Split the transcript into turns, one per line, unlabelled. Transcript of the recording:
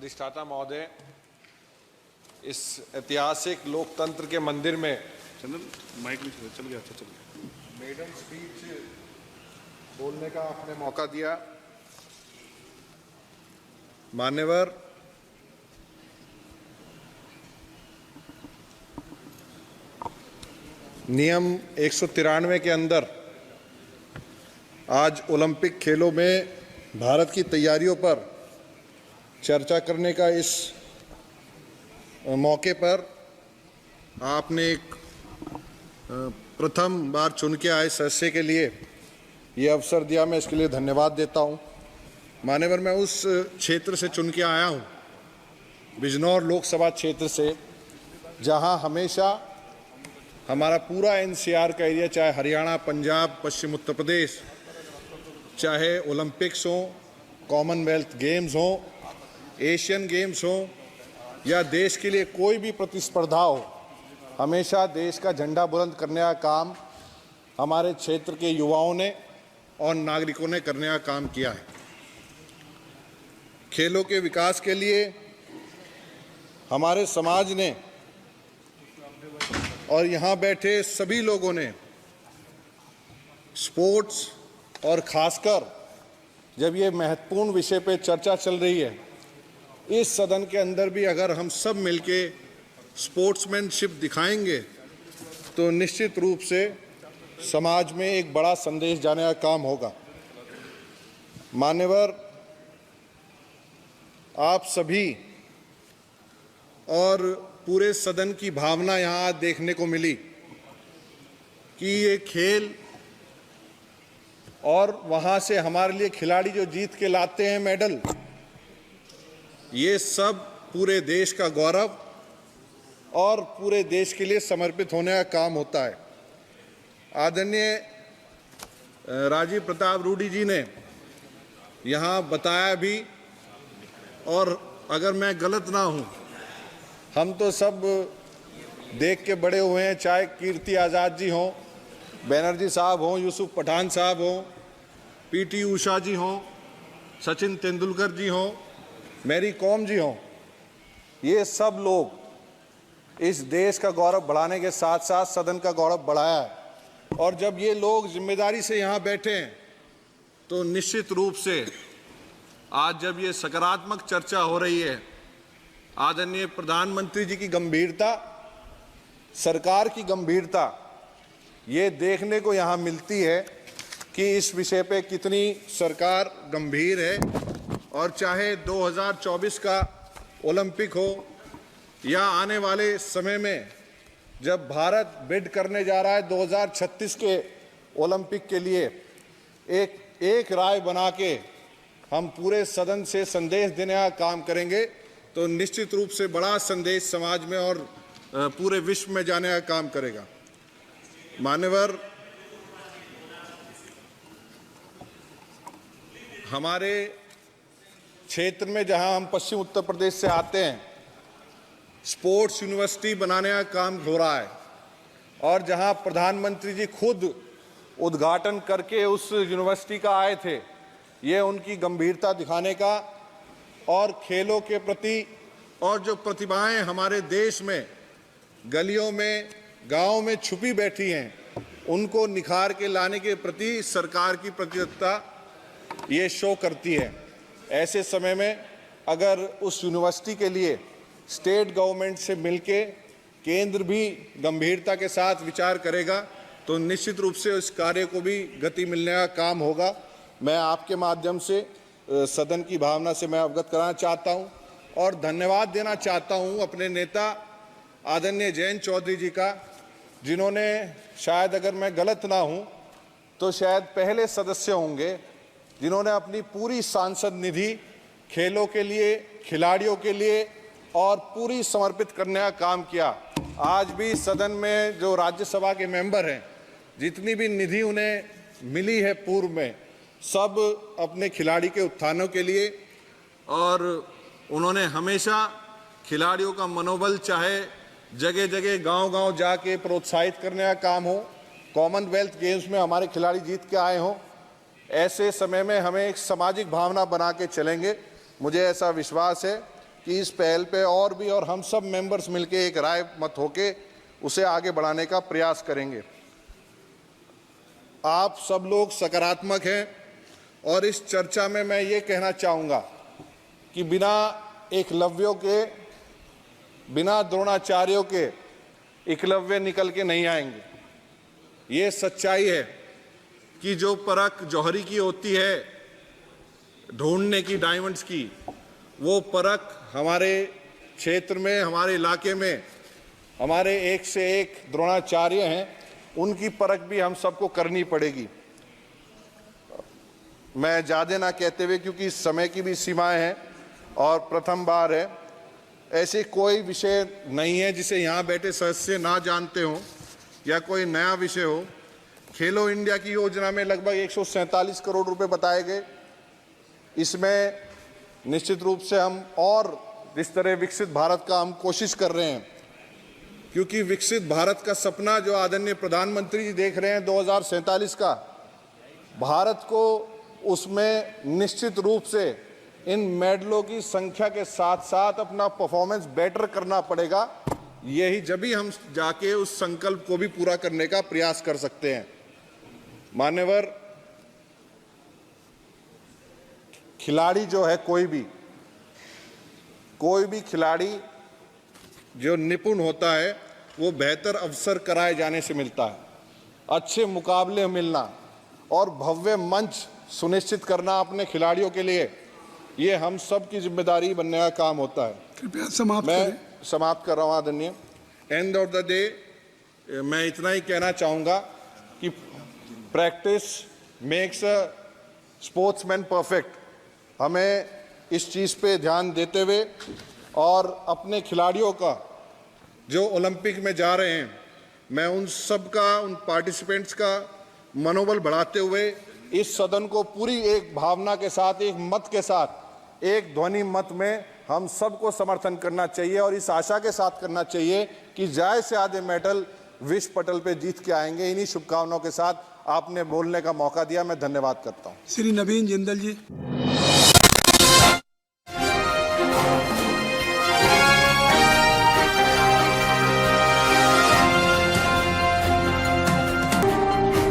अधिष्ठाता महोदय, इस ऐतिहासिक लोकतंत्र के मंदिर में
चंदन माइक में चल गया, अच्छा चल गया।
मेडन स्पीच बोलने का आपने मौका दिया। मान्यवर, नियम 193 के अंदर आज ओलंपिक खेलों में भारत की तैयारियों पर चर्चा करने का इस मौके पर आपने एक प्रथम बार चुन के आए सदस्य के लिए ये अवसर दिया। मैं इसके लिए धन्यवाद देता हूँ। मान्यवर, मैं उस क्षेत्र से चुन के आया हूँ, बिजनौर लोकसभा क्षेत्र से, जहाँ हमेशा हमारा एनसीआर एनसीआर का एरिया, चाहे हरियाणा, पंजाब, पश्चिम उत्तर प्रदेश, चाहे ओलंपिक्स हो, कॉमनवेल्थ गेम्स हो, एशियन गेम्स हो या देश के लिए कोई भी प्रतिस्पर्धा हो, हमेशा देश का झंडा बुलंद करने का काम हमारे क्षेत्र के युवाओं ने और नागरिकों ने करने का काम किया है। खेलों के विकास के लिए हमारे समाज ने और यहाँ बैठे सभी लोगों ने स्पोर्ट्स, और खासकर जब ये महत्वपूर्ण विषय पे चर्चा चल रही है, इस सदन के अंदर भी अगर हम सब मिलके स्पोर्ट्समैनशिप दिखाएंगे तो निश्चित रूप से समाज में एक बड़ा संदेश जाने का काम होगा। मान्यवर, आप सभी और पूरे सदन की भावना यहाँ देखने को मिली कि ये खेल और वहाँ से हमारे लिए खिलाड़ी जो जीत के लाते हैं मेडल, ये सब पूरे देश का गौरव और पूरे देश के लिए समर्पित होने का काम होता है। आदरणीय राजीव प्रताप रूडी जी ने यहाँ बताया भी, और अगर मैं गलत ना हूँ, हम तो सब देख के बड़े हुए हैं, चाहे कीर्ति आज़ाद जी हों, बैनर्जी साहब हों, यूसुफ पठान साहब हों, पीटी उषा जी हों, सचिन तेंदुलकर जी हों, मैरी कॉम जी हों, ये सब लोग इस देश का गौरव बढ़ाने के साथ साथ सदन का गौरव बढ़ाया है। और जब ये लोग जिम्मेदारी से यहाँ बैठे हैं तो निश्चित रूप से आज जब ये सकारात्मक चर्चा हो रही है, आदरणीय प्रधानमंत्री जी की गंभीरता, सरकार की गंभीरता, ये देखने को यहाँ मिलती है कि इस विषय पे कितनी सरकार गंभीर है। और चाहे 2024 का ओलंपिक हो या आने वाले समय में जब भारत बिड करने जा रहा है 2036 के ओलंपिक के लिए, एक राय बना के हम पूरे सदन से संदेश देने का काम करेंगे तो निश्चित रूप से बड़ा संदेश समाज में और पूरे विश्व में जाने का काम करेगा। मान्यवर, हमारे क्षेत्र में जहां हम पश्चिम उत्तर प्रदेश से आते हैं, स्पोर्ट्स यूनिवर्सिटी बनाने का काम हो रहा है, और जहां प्रधानमंत्री जी खुद उद्घाटन करके उस यूनिवर्सिटी का आए थे, ये उनकी गंभीरता दिखाने का और खेलों के प्रति, और जो प्रतिभाएं हमारे देश में गलियों में, गांव में छुपी बैठी हैं, उनको निखार के लाने के प्रति सरकार की प्रतिबद्धता ये शो करती है। ऐसे समय में अगर उस यूनिवर्सिटी के लिए स्टेट गवर्नमेंट से मिलके केंद्र भी गंभीरता के साथ विचार करेगा तो निश्चित रूप से इस कार्य को भी गति मिलने का काम होगा। मैं आपके माध्यम से सदन की भावना से मैं अवगत कराना चाहता हूं और धन्यवाद देना चाहता हूं अपने नेता आदरणीय जयंत चौधरी जी का, जिन्होंने, शायद अगर मैं गलत ना हूं तो शायद पहले सदस्य होंगे जिन्होंने अपनी पूरी सांसद निधि खेलों के लिए, खिलाड़ियों के लिए और पूरी समर्पित करने का काम किया। आज भी सदन में जो राज्यसभा के मेंबर हैं, जितनी भी निधि उन्हें मिली है पूर्व में, सब अपने खिलाड़ी के उत्थानों के लिए, और उन्होंने हमेशा खिलाड़ियों का मनोबल, चाहे जगह जगह गांव-गांव जाके प्रोत्साहित करने का काम हो, कॉमनवेल्थ गेम्स में हमारे खिलाड़ी जीत के आए हों, ऐसे समय में हमें एक सामाजिक भावना बना के चलेंगे। मुझे ऐसा विश्वास है कि इस पहल पे और भी और हम सब मेंबर्स मिलके एक राय मत होके उसे आगे बढ़ाने का प्रयास करेंगे। आप सब लोग सकारात्मक हैं और इस चर्चा में मैं ये कहना चाहूँगा कि बिना एकलव्यों के, बिना द्रोणाचार्यों के एकलव्य निकल के नहीं आएंगे। ये सच्चाई है कि जो परख जौहरी की होती है, ढूंढने की, डायमंड्स की, वो परख हमारे क्षेत्र में, हमारे इलाके में हमारे एक से एक द्रोणाचार्य हैं, उनकी परख भी हम सबको करनी पड़ेगी। मैं ज़्यादा ना कहते हुए, क्योंकि समय की भी सीमाएं हैं और प्रथम बार है, ऐसे कोई विषय नहीं है जिसे यहाँ बैठे सदस्य ना जानते हों या कोई नया विषय हो। खेलो इंडिया की योजना में लगभग 147 करोड़ रुपए बताए गए। इसमें निश्चित रूप से हम और जिस तरह विकसित भारत का हम कोशिश कर रहे हैं, क्योंकि विकसित भारत का सपना जो आदरणीय प्रधानमंत्री जी देख रहे हैं 2047 का, भारत को उसमें निश्चित रूप से इन मेडलों की संख्या के साथ साथ अपना परफॉर्मेंस बेटर करना पड़ेगा। यही जब भी हम जाके उस संकल्प को भी पूरा करने का प्रयास कर सकते हैं। मान्यवर, खिलाड़ी जो है, कोई भी खिलाड़ी जो निपुण होता है वो बेहतर अवसर कराए जाने से मिलता है। अच्छे मुकाबले मिलना और भव्य मंच सुनिश्चित करना अपने खिलाड़ियों के लिए, ये हम सब की जिम्मेदारी बनने का काम होता है।
कृपया समाप्त
मैं
करें।
समाप्त कर रहा हूँ आदरणीय। एंड ऑफ द डे मैं इतना ही कहना चाहूँगा कि practice makes a sportsman perfect. हमें इस चीज़ पे ध्यान देते हुए और अपने खिलाड़ियों का जो ओलंपिक में जा रहे हैं, मैं उन सब का, उन पार्टिसिपेंट्स का मनोबल बढ़ाते हुए इस सदन को पूरी एक भावना के साथ, एक मत के साथ, एक ध्वनि मत में हम सबको समर्थन करना चाहिए और इस आशा के साथ करना चाहिए कि ज़्यादा से ज़्यादा मेडल विश्व पटल पे जीत के आएंगे। इन्हीं शुभकामनाओं के साथ आपने बोलने का मौका दिया, मैं धन्यवाद करता हूँ।
श्री नवीन जिंदल जी।